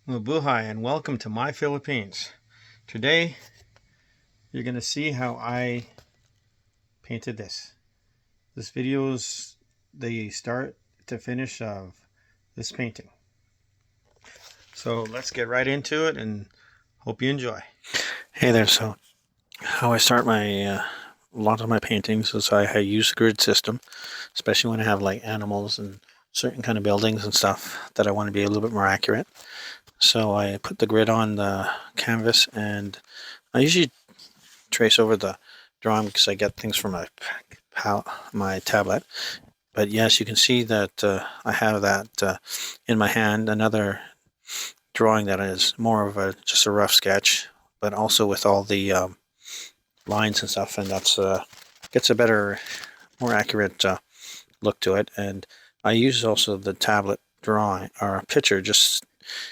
Mabuhay and welcome to my Philippines. Today you're going to see how I painted this. This video is the start to finish of this painting. So let's get right into it and hope you enjoy. Hey there, so how I start my a lot of my paintings is I use the grid system, especially when I have like animals and certain kind of buildings and stuff that I want to be a little bit more accurate. So I put the grid on the canvas and I usually trace over the drawing because I get things from my tablet. But yes, you can see that I have that in my hand. Another drawing that is more of just a rough sketch, but also with all the lines and stuff, and that's gets a better, more accurate look to it. And I use also the tablet drawing or a picture just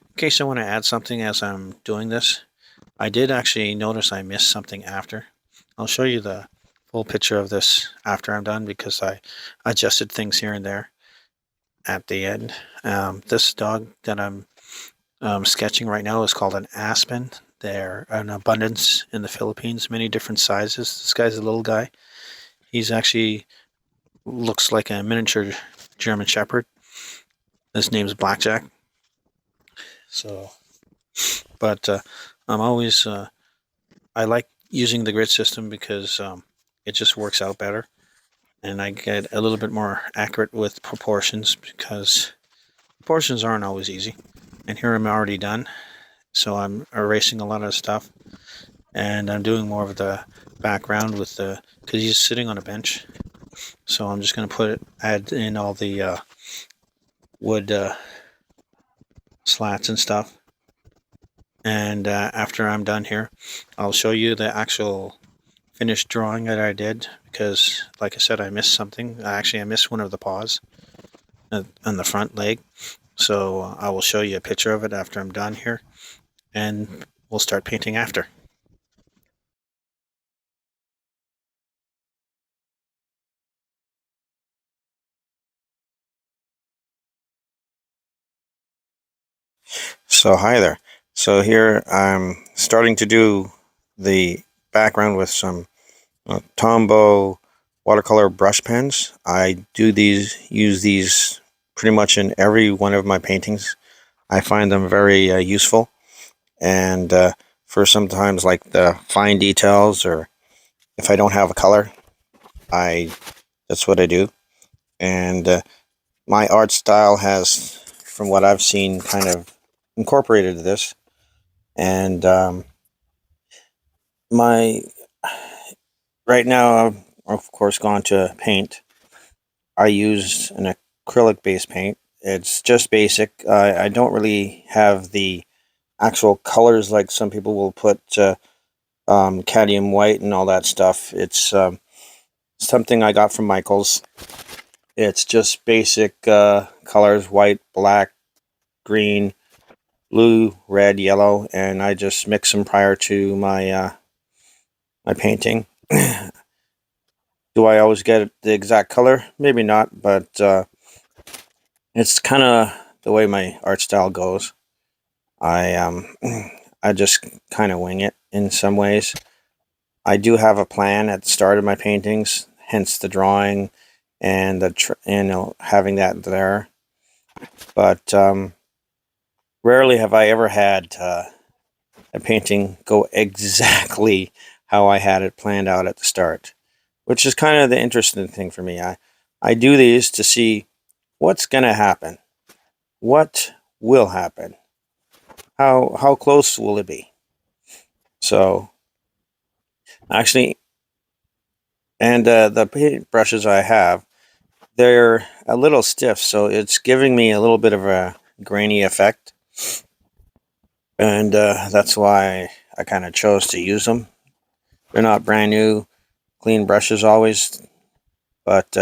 in case I want to add something as I'm doing this. I did actually notice I missed something after. I'll show you the full picture of this after I'm done because I adjusted things here and there at the end. This dog that I'm sketching right now is called an aspen. They're an abundance in the Philippines, many different sizes. This guy's a little guy. He's actually looks like a miniature German Shepherd. His name's Blackjack. So, but I'm always I like using the grid system because it just works out better, and I get a little bit more accurate with proportions because proportions aren't always easy. And here I'm already done, so I'm erasing a lot of stuff, and I'm doing more of the background with the because he's sitting on a bench. So I'm just going to add in all the wood slats and stuff. And after I'm done here, I'll show you the actual finished drawing that I did because, like I said, I missed something. Actually, I missed one of the paws on the front leg. So I will show you a picture of it after I'm done here, and we'll start painting after. So hi there. So here I'm starting to do the background with some Tombow watercolor brush pens. I use these pretty much in every one of my paintings. I find them very useful, and for sometimes like the fine details, or if I don't have a color, I that's what I do. And my art style has, from what I've seen, kind of incorporated this. And my right now, I've of course gone to paint. I use an acrylic based paint. It's just basic. I don't really have the actual colors like some people will put cadmium white and all that stuff. It's something I got from Michael's. It's just basic colors: white, black, green, blue, red, yellow, and I just mix them prior to my painting. Do I always get the exact color? Maybe not, but it's kind of the way my art style goes. I I just kind of wing it in some ways. I do have a plan at the start of my paintings, hence the drawing and having that there. But rarely have I ever had a painting go exactly how I had it planned out at the start, which is kind of the interesting thing for me. I do these to see what's going to happen, what will happen, how close will it be. So actually, and the paint brushes I have, they're a little stiff, so it's giving me a little bit of a grainy effect, and that's why I kind of chose to use them. They're not brand new, clean brushes always, but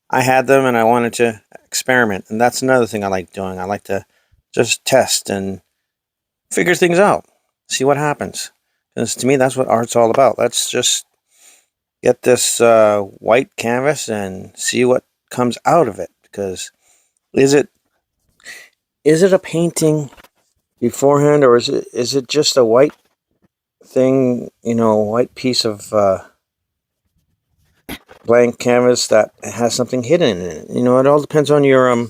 I had them and I wanted to experiment, and that's another thing I like doing. I like to just test and figure things out, see what happens. Because to me, that's what art's all about. Let's just get this white canvas and see what comes out of it. Because is it a painting beforehand, or is it just a white thing, white piece of blank canvas that has something hidden in it? It all depends on your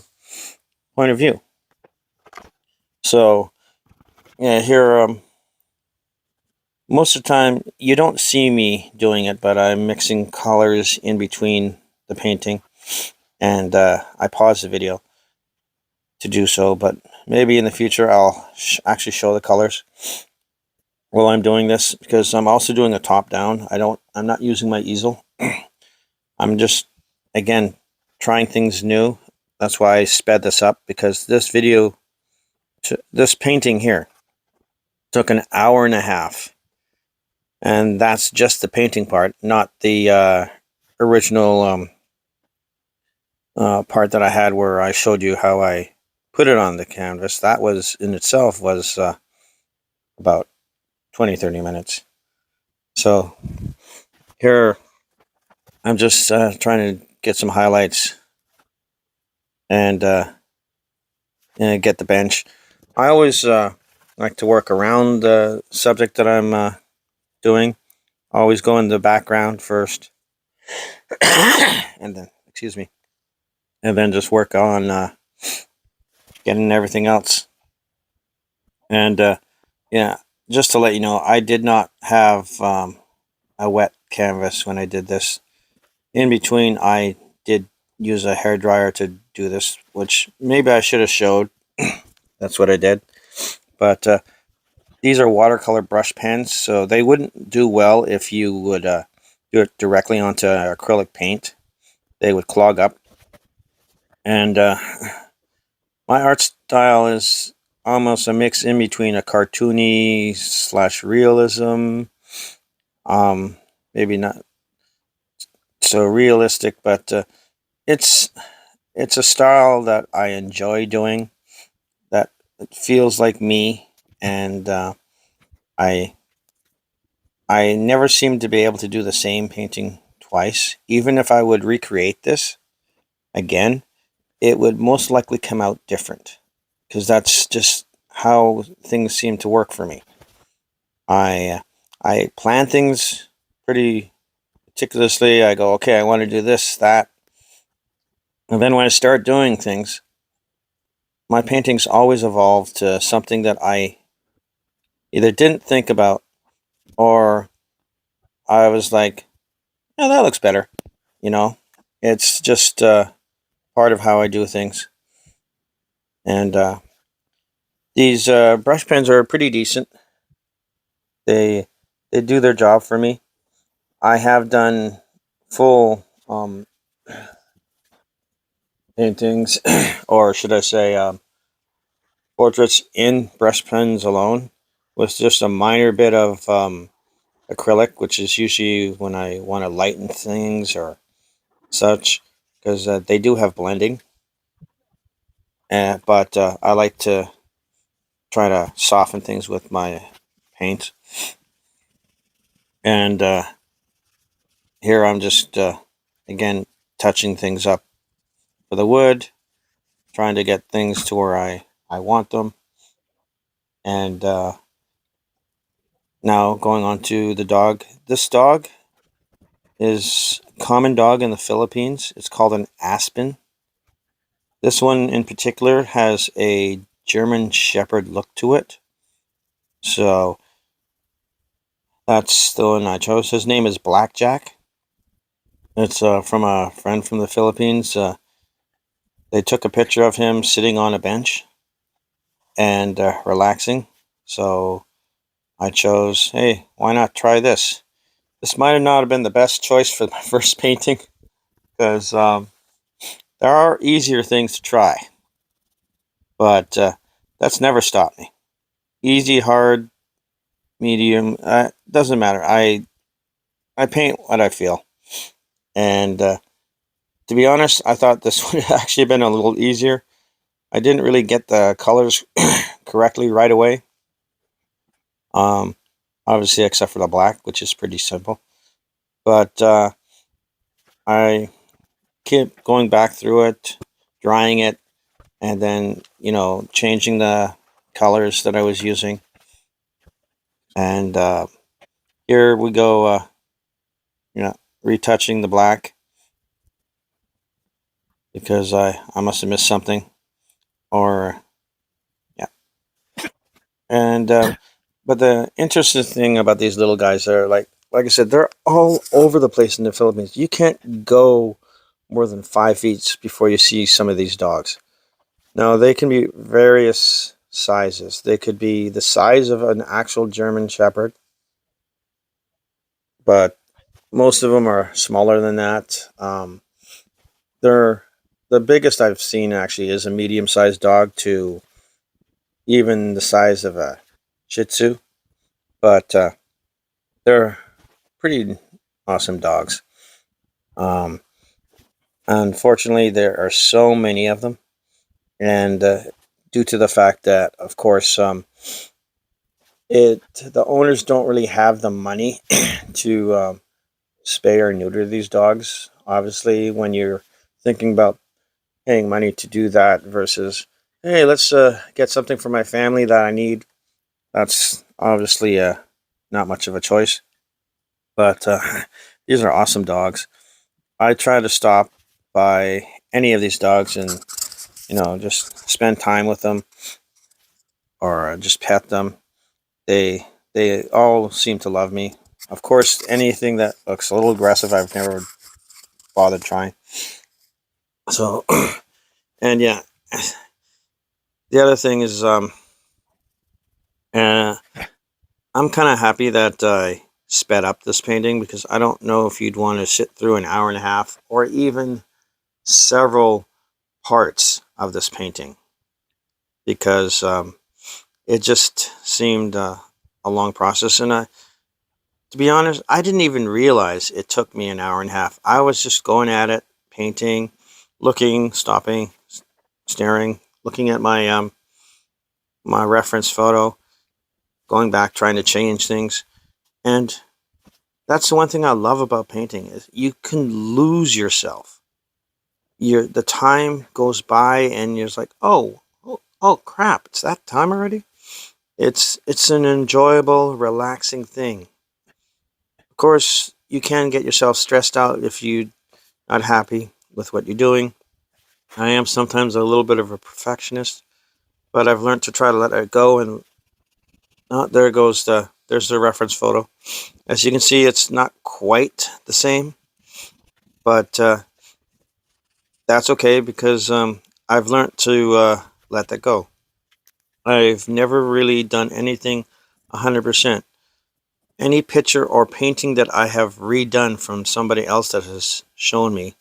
point of view. So yeah, here most of the time you don't see me doing it, but I'm mixing colors in between the painting, and I pause the video to do so. But maybe in the future I'll actually show the colors while I'm doing this, because I'm also doing a top down. I'm not using my easel. I'm just, again, trying things new. That's why I sped this up, because this painting here took an hour and a half, and that's just the painting part, not the original part that I had where I showed you how I put it on the canvas. That was in itself was about 20-30 minutes. So here I'm just trying to get some highlights and get the bench. I always like to work around the subject that I'm doing. I always go in the background first, and then, excuse me, and then just work on getting everything else. And yeah, just to let you know, I did not have a wet canvas when I did this. In between, I did use a hair dryer to do this, which maybe I should have showed. That's what I did. But these are watercolor brush pens, so they wouldn't do well if you would do it directly onto acrylic paint. They would clog up. And my art style is almost a mix in between a cartoony / realism. Maybe not so realistic, but it's a style that I enjoy doing. That feels like me, and I I never seem to be able to do the same painting twice. Even if I would recreate this again, it would most likely come out different, because that's just how things seem to work for me. I plan things pretty meticulously. I go, okay, I want to do this, that, and then when I start doing things, my paintings always evolve to something that I either didn't think about, or I was like, "Yeah, that looks better." You know, it's just part of how I do things. And these brush pens are pretty decent. They they do their job for me. I have done full paintings, or should I say, portraits in brush pens alone, with just a minor bit of acrylic, which is usually when I want to lighten things or such, because they do have blending. But I like to try to soften things with my paint. And here I'm just, again, touching things up for the wood, trying to get things to where I want them. And now going on to the dog. This dog is a common dog in the Philippines. It's called an aspen. This one in particular has a German Shepherd look to it. So that's the one I chose. His name is Blackjack. It's from a friend from the Philippines. They took a picture of him sitting on a bench and relaxing. So I chose, hey, why not try this? This might have not have been the best choice for my first painting, because there are easier things to try, but that's never stopped me. Easy, hard, medium, doesn't matter. I paint what I feel, and to be honest, I thought this would actually been a little easier. I didn't really get the colors correctly right away. Um, Obviously, except for the black, which is pretty simple. But I kept going back through it, drying it, and then changing the colors that I was using. And here we go, you know, retouching the black because I must have missed something. Or, yeah. And, but the interesting thing about these little guys are like I said, they're all over the place in the Philippines. You can't go more than 5 feet before you see some of these dogs. Now, they can be various sizes. They could be the size of an actual German Shepherd, but most of them are smaller than that. They're the biggest I've seen actually is a medium-sized dog to even the size of a Shih Tzu, but they're pretty awesome dogs. Um, Unfortunately, there are so many of them, and due to the fact that, of course, the owners don't really have the money to spay or neuter these dogs. Obviously, when you're thinking about paying money to do that versus, hey, let's get something for my family that I need, that's obviously not much of a choice. But these are awesome dogs. I try to stop by any of these dogs and just spend time with them or just pet them. They all seem to love me. Of course, anything that looks a little aggressive, I've never bothered trying. So, and yeah, the other thing is, uh, I'm kind of happy that I sped up this painting because I don't know if you'd want to sit through an hour and a half or even several parts of this painting because it just seemed a long process. And to be honest, I didn't even realize it took me an hour and a half. I was just going at it, painting, looking, stopping, staring, looking at my reference photo, going back, trying to change things. And that's the one thing I love about painting is you can lose yourself. The time goes by and you're just like, oh crap, it's that time already. It's an enjoyable, relaxing thing. Of course, you can get yourself stressed out if you're not happy with what you're doing. I am sometimes a little bit of a perfectionist, but I've learned to try to let it go. And there's the reference photo. As you can see, it's not quite the same, but that's okay because I've learned to let that go. I've never really done anything 100%. Any picture or painting that I have redone from somebody else that has shown me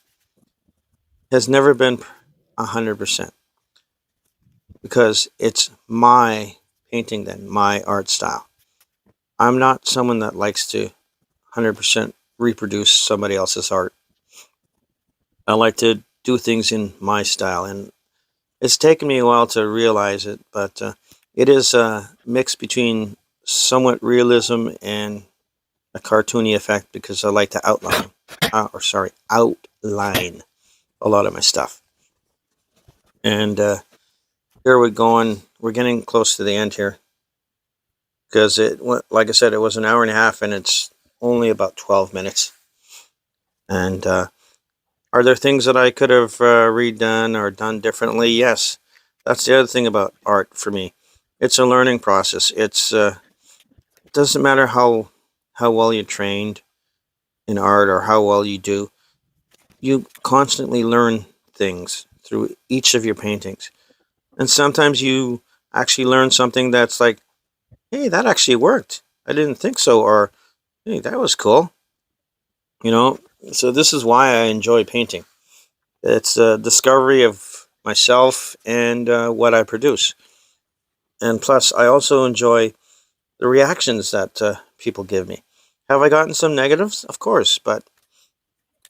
has never been 100% because it's my painting then, my art style. I'm not someone that likes to 100% reproduce somebody else's art. I like to do things in my style, and it's taken me a while to realize it, but it is a mix between somewhat realism and a cartoony effect because I like to outline a lot of my stuff. And here we're going. We're getting close to the end here because like I said, it was an hour and a half, and it's only about 12 minutes. And are there things that I could have redone or done differently? Yes, that's the other thing about art for me. It's a learning process. It doesn't matter how well you're trained in art or how well you do. You constantly learn things through each of your paintings. And sometimes you actually learn something that's like, hey, that actually worked. I didn't think so. Or, hey, that was cool. You know, so this is why I enjoy painting. It's a discovery of myself and what I produce. And plus, I also enjoy the reactions that people give me. Have I gotten some negatives? Of course, but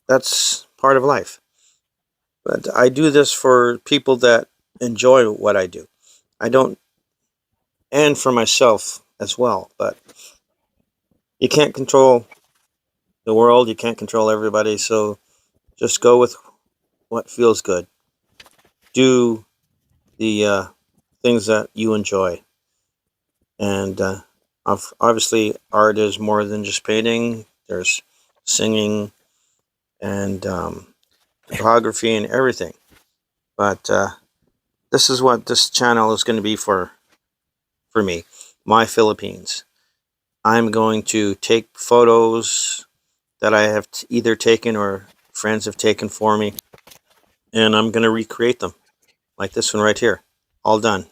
that's part of life. But I do this for people that enjoy what I do. I don't, and for myself as well. But you can't control the world. You can't control everybody. So just go with what feels good. Do the things that you enjoy. And obviously, art is more than just painting. There's singing and photography and everything. But this is what this channel is going to be for me, my Philippines. I'm going to take photos that I have either taken or friends have taken for me, and I'm going to recreate them like this one right here. All done.